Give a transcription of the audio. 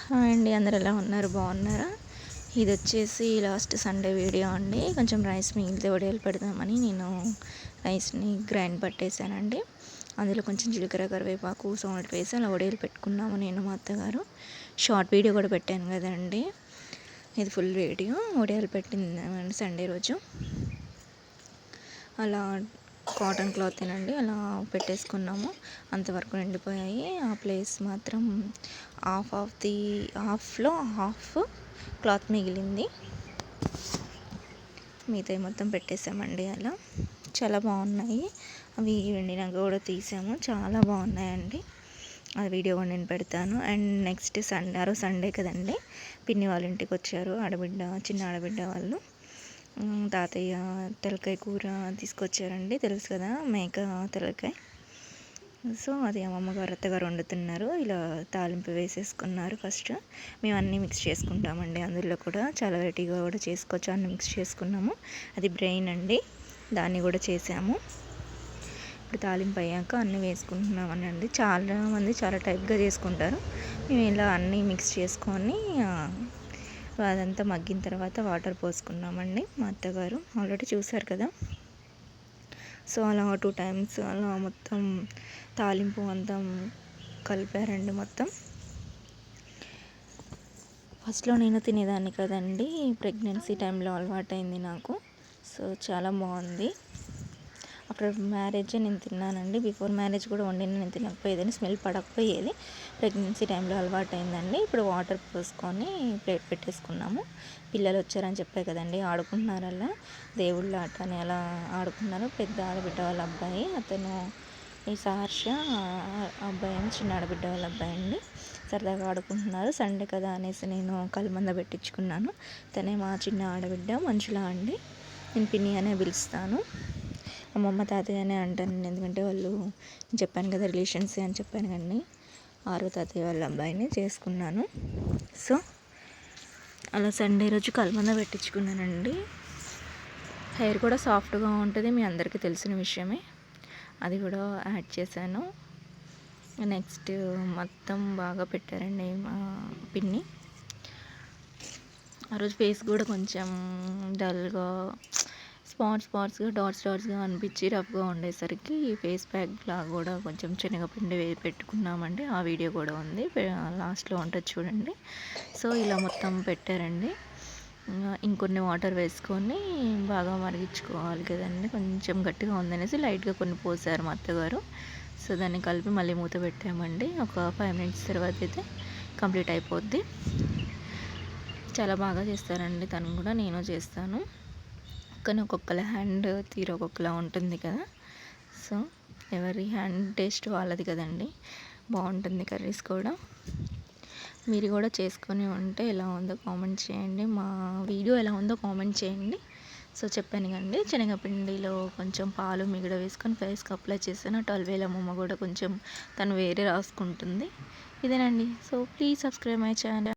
Hi అండి, అందరు ఎలా ఉన్నారు? బాగున్నారా? ఇది వచ్చేసి లాస్ట్ సండే వీడియో అండి. కొంచెం రైస్ మిగిలితే వడియాలు పెడదామని నేను రైస్ని గ్రైండ్ పట్టేశానండి. అందులో కొంచెం జీలకర్ర, కరివేపాకు, సాల్ట్ వేసి అలా వడియాలు పెట్టుకున్నాము నేను, మా అత్తగారు. షార్ట్ వీడియో కూడా పెట్టాను కదండి, ఇది ఫుల్ వీడియో. వడియాలు పెట్టింది సండే రోజు. అలా కాటన్ క్లాత్ తినండి అలా పెట్టేసుకున్నాము. అంతవరకు నిండిపోయాయి. ఆ ప్లేస్ మాత్రం హాఫ్లో హాఫ్ క్లాత్ మిగిలింది. మిగతాయి మొత్తం పెట్టేసామండి. అలా చాలా బాగున్నాయి. అవి ఎండినాక కూడా తీసాము, చాలా బాగున్నాయండి. ఆ వీడియో కూడా నేను పెడతాను. అండ్ నెక్స్ట్ సండే, ఆ రోజు సండే కదండి, పిన్ని వాళ్ళ ఇంటికి వచ్చారు ఆడబిడ్డ, చిన్న ఆడబిడ్డ వాళ్ళు. తాతయ్య తలకాయ కూర తీసుకొచ్చారండి, తెలుసు కదా, మేక తలకాయ. సో అది అమ్మగారు, అత్తగారు వండుతున్నారు. ఇలా తాలింపు వేసేసుకున్నారు ఫస్ట్. మేము అన్నీ మిక్స్ చేసుకుంటామండి, అందులో కూడా చాలా వెరైటీగా కూడా చేసుకోవచ్చు. అన్నీ మిక్స్ చేసుకున్నాము. అది బ్రెయిన్ అండి, దాన్ని కూడా చేసాము. ఇప్పుడు తాలింపు అయ్యాక అన్నీ వేసుకుంటున్నామని అండి. చాలామంది చాలా టైప్గా చేసుకుంటారు. మేము ఇలా అన్నీ మిక్స్ చేసుకొని అదంతా మగ్గిన తర్వాత వాటర్ పోసుకున్నామండి. మా అత్తగారు ఆల్రెడీ చూసారు కదా. సో అలా 2 times అలా మొత్తం తాలింపు అంతా కలిపారండి మొత్తం. ఫస్ట్లో నేను తినేదాన్ని కదండి, ప్రెగ్నెన్సీ టైంలో అలవాటైంది నాకు. సో చాలా బాగుంది. ఆఫ్టర్ మ్యారేజ్ నేను తిన్నానండి. బిఫోర్ మ్యారేజ్ కూడా వండిన నేను తినకపోయేదని, స్మెల్ పడకపోయేది. ప్రెగ్నెన్సీ టైంలో అలవాటైందండి. ఇప్పుడు వాటర్ పోసుకొని ప్లేట్ పెట్టేసుకున్నాము. పిల్లలు వచ్చారని చెప్పే కదండి, ఆడుకుంటున్నారు అలా, దేవుళ్ళ ఆట అని అలా ఆడుకున్నారు. పెద్ద ఆడబిడ్డ వాళ్ళ అబ్బాయి, అతను ఈ సహర్ష అబ్బాయి అని చిన్న ఆడబిడ్డ వాళ్ళ అబ్బాయి అండి. సరదాగా ఆడుకుంటున్నారు. సండే కదా అనేసి నేను కలమంద పెట్టించుకున్నాను. తనే మా చిన్న ఆడబిడ్డ, మంచులా అండి. నేను పిన్ని అనే పిలుస్తాను. అమ్మమ్మ తాతయ్య అనే అంటాను, ఎందుకంటే వాళ్ళు చెప్పాను కదా రిలేషన్స్ అని చెప్పాను కానీ, 6వ తాతయ్య వాళ్ళ అబ్బాయిని చేసుకున్నాను. సో అలా సండే రోజు కలమంద పెట్టించుకున్నానండి. హెయిర్ కూడా సాఫ్ట్గా ఉంటుంది, మీ అందరికీ తెలిసిన విషయమే. అది కూడా యాడ్ చేశాను. నెక్స్ట్ మొత్తం బాగా పెట్టారండి మా పిన్ని. ఆ రోజు ఫేస్ కూడా కొంచెం డల్గా, స్పాట్స్గా, డాట్స్గా అనిపించి రఫ్గా ఉండేసరికి ఫేస్ ప్యాక్ లాగా కూడా కొంచెం శనగపిండి పెట్టుకున్నామండి. ఆ వీడియో కూడా ఉంది, లాస్ట్లో ఉంటుంది చూడండి. సో ఇలా మొత్తం పెట్టారండి. ఇంకొన్ని వాటర్ వేసుకొని బాగా మరిగించుకోవాలి కదండి. కొంచెం గట్టిగా ఉందనేసి లైట్గా కొన్ని పోసారు మా అత్తగారు. సో దాన్ని కలిపి మళ్ళీ మూత పెట్టామండి. ఒక 5 minutes తర్వాత అయితే కంప్లీట్ అయిపోద్ది. చాలా బాగా చేస్తారండి తను కూడా, నేను చేస్తాను. కానీ ఒక్కొక్కల హ్యాండ్ తీరు ఒక్కొక్కలా ఉంటుంది కదా. సో ఎవరి హ్యాండ్ టేస్ట్ వాళ్ళది కదండి, బాగుంటుంది కర్రీస్ కూడా. మీరు కూడా చేసుకొని ఉంటే ఎలా ఉందో కామెంట్ చేయండి. మా వీడియో ఎలా ఉందో కామెంట్ చేయండి. సో చెప్పాను కండి, శనగపిండిలో కొంచెం పాలు మిగడ వేసుకొని ఫేస్కి అప్లై చేశాను. 12 వేల అమ్మమ్మ కూడా కొంచెం తను వేరే రాసుకుంటుంది. ఇదేనండి. So please subscribe my channel.